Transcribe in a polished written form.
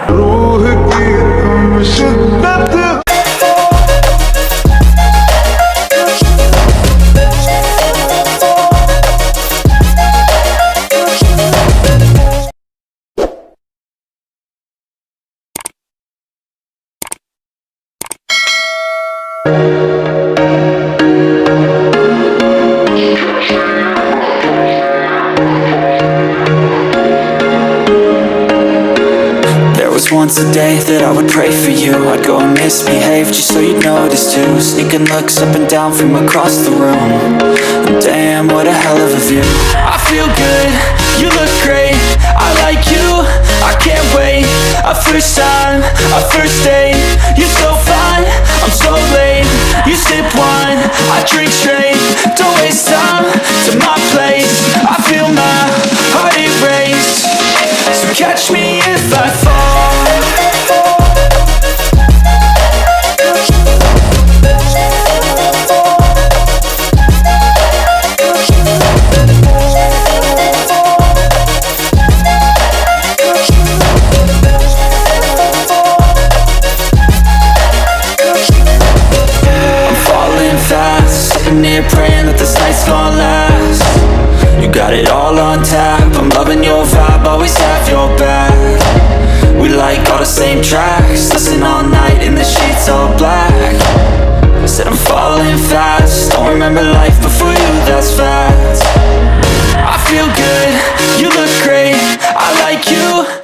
रूह की हम शिद्दत। Once a day that I would pray for you, I'd go and misbehave just so you'd notice too. Sneaking looks up and down from across the room. And damn, what a hell of a view. I feel good, you look great, I like you, I can't wait. A first time, a first date, you're so fine, I'm so late. You sip wine, I drink straight. Don't waste time to my place. I feel my heart erase. So catch me if I fall. Here praying that this night's gonna last. You got it all on tap, I'm loving your vibe, always have your back. We like all the same tracks, listen all night in the sheets all black. I said I'm falling fast, don't remember life